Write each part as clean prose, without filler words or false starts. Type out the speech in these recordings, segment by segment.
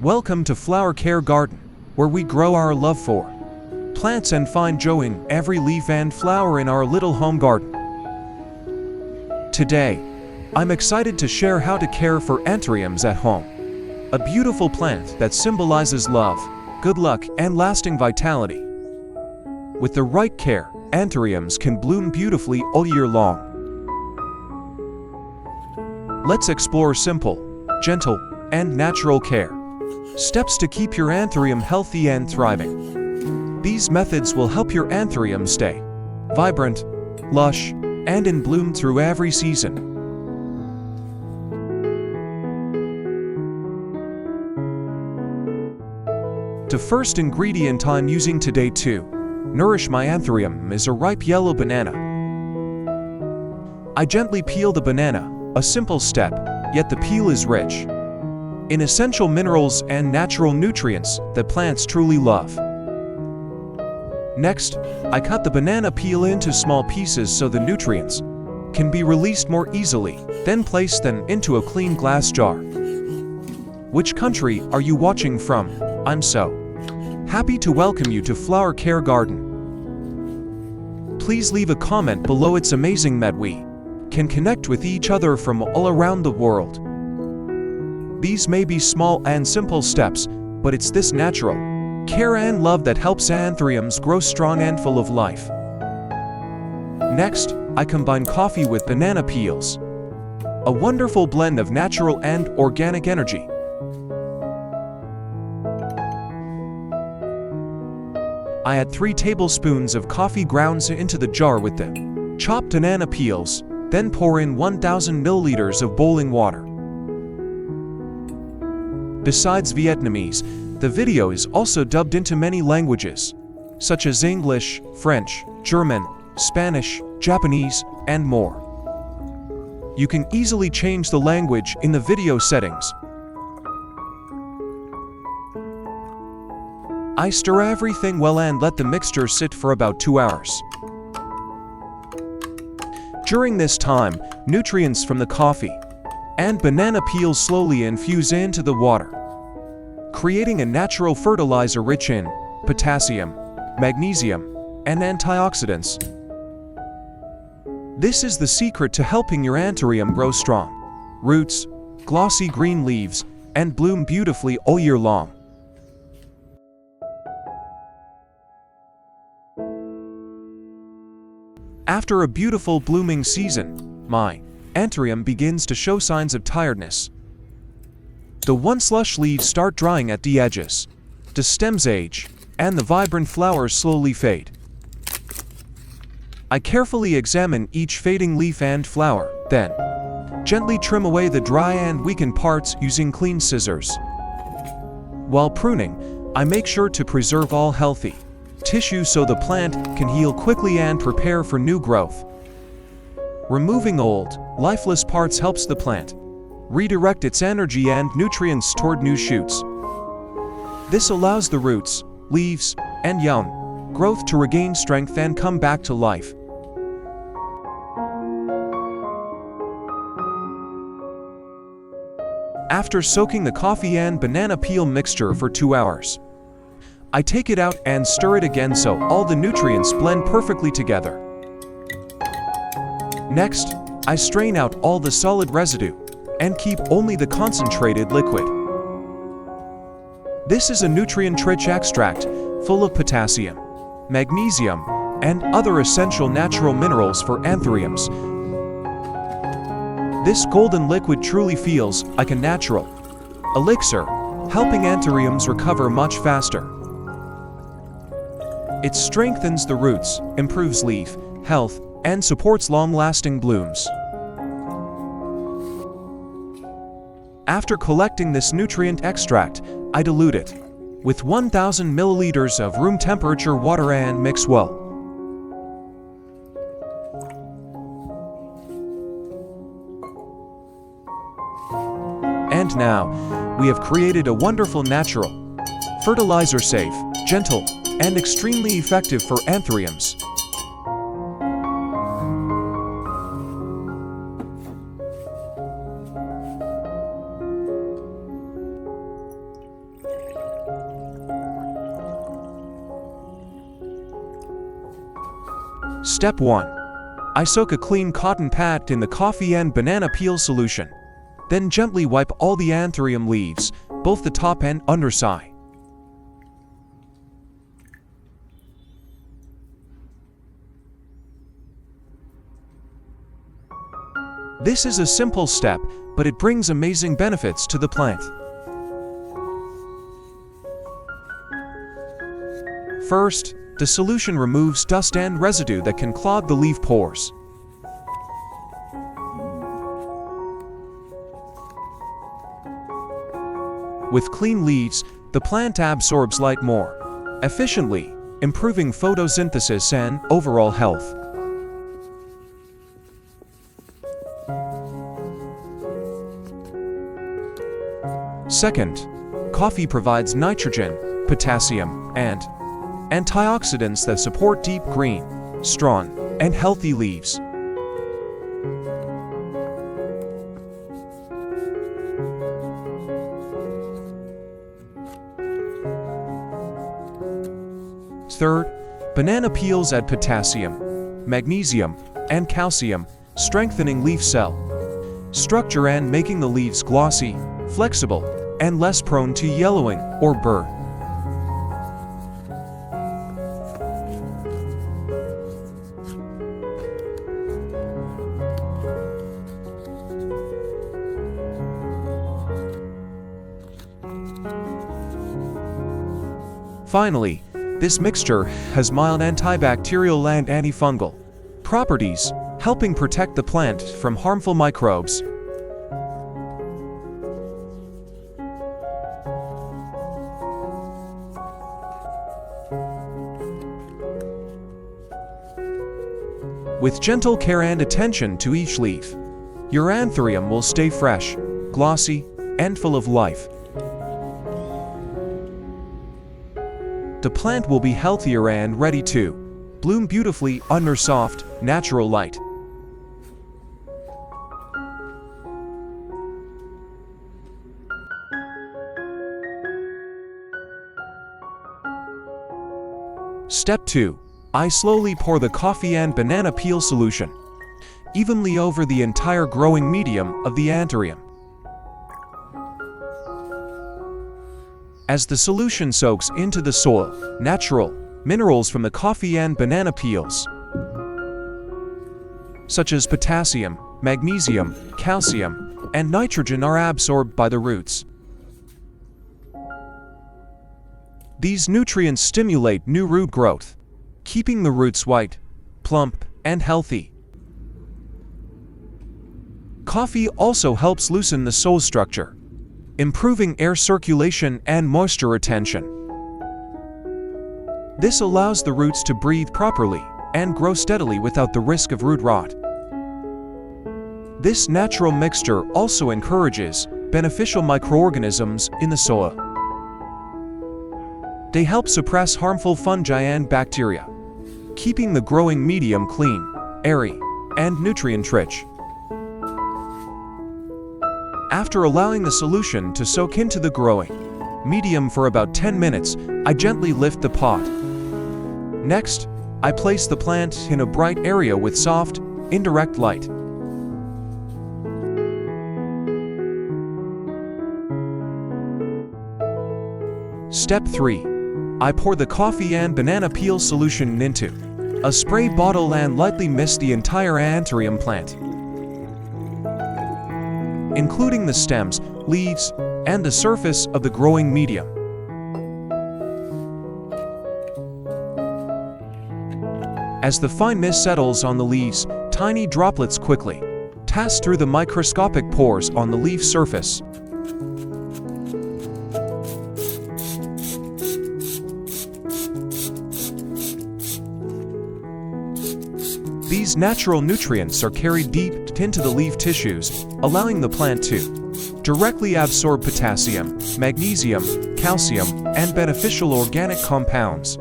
Welcome to Flower Care Garden, where we grow our love for plants and find joy in every leaf and flower in our little home garden. Today, I'm excited to share how to care for Anthuriums at home, a beautiful plant that symbolizes love, good luck, and lasting vitality. With the right care, Anthuriums can bloom beautifully all year long. Let's explore simple, gentle, and natural care. Steps to keep your Anthurium healthy and thriving. These methods will help your Anthurium stay vibrant, lush, and in bloom through every season. The first ingredient I'm using today to nourish my Anthurium is a ripe yellow banana. I gently peel the banana, a simple step, yet the peel is rich in essential minerals and natural nutrients that plants truly love. Next, I cut the banana peel into small pieces so the nutrients can be released more easily, then place them into a clean glass jar. Which country are you watching from? I'm so happy to welcome you to Flower Care Garden. Please leave a comment below. It's amazing that we can connect with each other from all around the world. These may be small and simple steps, but it's this natural care and love that helps Anthuriums grow strong and full of life. Next, I combine coffee with banana peels, a wonderful blend of natural and organic energy. I add 3 tablespoons of coffee grounds into the jar with the chopped banana peels, then pour in 1,000 milliliters of boiling water. Besides Vietnamese, the video is also dubbed into many languages, such as English, French, German, Spanish, Japanese, and more. You can easily change the language in the video settings. I stir everything well and let the mixture sit for about 2 hours. During this time, nutrients from the coffee and banana peels slowly infuse into the water, creating a natural fertilizer rich in potassium, magnesium, and antioxidants. This is the secret to helping your Anthurium grow strong roots, glossy green leaves, and bloom beautifully all year long. After a beautiful blooming season, my Anthurium begins to show signs of tiredness. The once lush leaves start drying at the edges, the stems age, and the vibrant flowers slowly fade. I carefully examine each fading leaf and flower, then gently trim away the dry and weakened parts using clean scissors. While pruning, I make sure to preserve all healthy tissue so the plant can heal quickly and prepare for new growth. Removing old, lifeless parts helps the plant redirect its energy and nutrients toward new shoots. This allows the roots, leaves, and young growth to regain strength and come back to life. After soaking the coffee and banana peel mixture for 2 hours, I take it out and stir it again so all the nutrients blend perfectly together. Next, I strain out all the solid residue and keep only the concentrated liquid. This is a nutrient-rich extract full of potassium, magnesium, and other essential natural minerals for Anthuriums. This golden liquid truly feels like a natural elixir, helping Anthuriums recover much faster. It strengthens the roots, improves leaf health, and supports long-lasting blooms. After collecting this nutrient extract, I dilute it with 1,000 milliliters of room temperature water and mix well. And now, we have created a wonderful natural fertilizer, safe, gentle, and extremely effective for Anthuriums. Step 1. I soak a clean cotton pad in the coffee and banana peel solution. Then gently wipe all the Anthurium leaves, both the top and underside. This is a simple step, but it brings amazing benefits to the plant. First, the solution removes dust and residue that can clog the leaf pores. With clean leaves, the plant absorbs light more efficiently, improving photosynthesis and overall health. Second, coffee provides nitrogen, potassium, and antioxidants that support deep green, strong, and healthy leaves. Third, banana peels add potassium, magnesium, and calcium, strengthening leaf cell structure and making the leaves glossy, flexible, and less prone to yellowing or burr. Finally, this mixture has mild antibacterial and antifungal properties, helping protect the plant from harmful microbes. With gentle care and attention to each leaf, your Anthurium will stay fresh, glossy, and full of life. The plant will be healthier and ready to bloom beautifully under soft, natural light. Step 2. I slowly pour the coffee and banana peel solution evenly over the entire growing medium of the Anthurium. As the solution soaks into the soil, natural minerals from the coffee and banana peels, such as potassium, magnesium, calcium, and nitrogen, are absorbed by the roots. These nutrients stimulate new root growth, keeping the roots white, plump, and healthy. Coffee also helps loosen the soil structure, improving air circulation and moisture retention. This allows the roots to breathe properly and grow steadily without the risk of root rot. This natural mixture also encourages beneficial microorganisms in the soil. They help suppress harmful fungi and bacteria, keeping the growing medium clean, airy, and nutrient-rich. After allowing the solution to soak into the growing medium for about 10 minutes, I gently lift the pot. Next, I place the plant in a bright area with soft, indirect light. Step 3. I pour the coffee and banana peel solution into a spray bottle and lightly mist the entire Anthurium plant, including the stems, leaves, and the surface of the growing medium. As the fine mist settles on the leaves, tiny droplets quickly pass through the microscopic pores on the leaf surface. These natural nutrients are carried deep into the leaf tissues, allowing the plant to directly absorb potassium, magnesium, calcium, and beneficial organic compounds.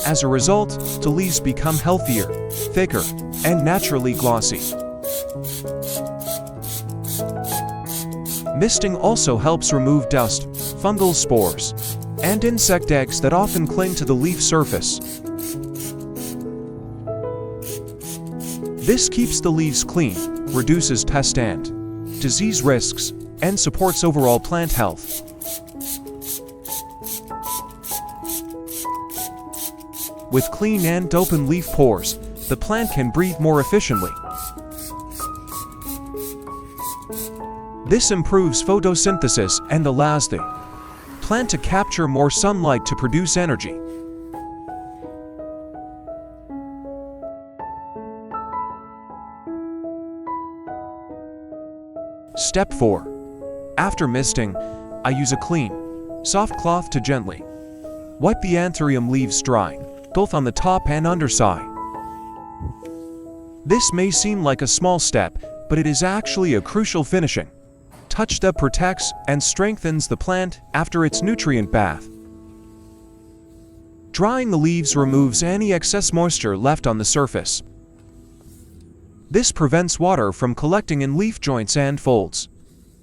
As a result, the leaves become healthier, thicker, and naturally glossy. Misting also helps remove dust, fungal spores, and insect eggs that often cling to the leaf surface. This keeps the leaves clean, reduces pest and disease risks, and supports overall plant health. With clean and open leaf pores, the plant can breathe more efficiently. This improves photosynthesis and allows the plant to capture more sunlight to produce energy. Step 4. After misting, I use a clean, soft cloth to gently wipe the Anthurium leaves dry, both on the top and underside. This may seem like a small step, but it is actually a crucial finishing touch that protects and strengthens the plant after its nutrient bath. Drying the leaves removes any excess moisture left on the surface. This prevents water from collecting in leaf joints and folds,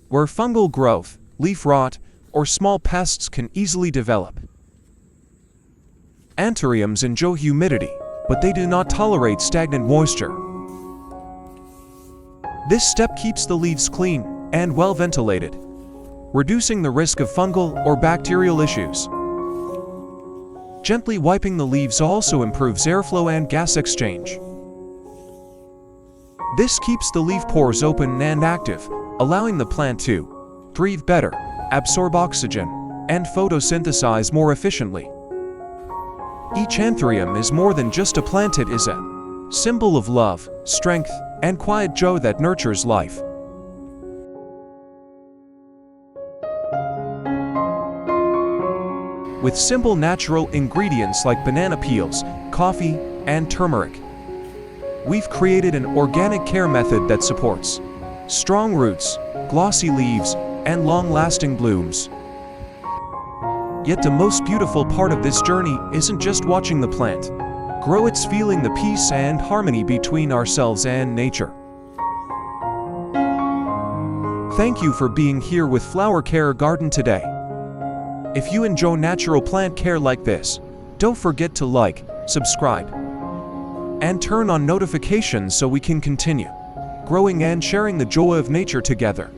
where fungal growth, leaf rot, or small pests can easily develop. Anthuriums enjoy humidity, but they do not tolerate stagnant moisture. This step keeps the leaves clean and well ventilated, reducing the risk of fungal or bacterial issues. Gently wiping the leaves also improves airflow and gas exchange. This keeps the leaf pores open and active, allowing the plant to breathe better, absorb oxygen, and photosynthesize more efficiently. Each Anthurium is more than just a plant, it is a symbol of love, strength, and quiet joy that nurtures life. With simple natural ingredients like banana peels, coffee, and turmeric, we've created an organic care method that supports strong roots, glossy leaves, and long-lasting blooms. Yet the most beautiful part of this journey isn't just watching the plant grow, it's feeling the peace and harmony between ourselves and nature. Thank you for being here with Flower Care Garden today. If you enjoy natural plant care like this, don't forget to like, subscribe, and turn on notifications so we can continue growing and sharing the joy of nature together.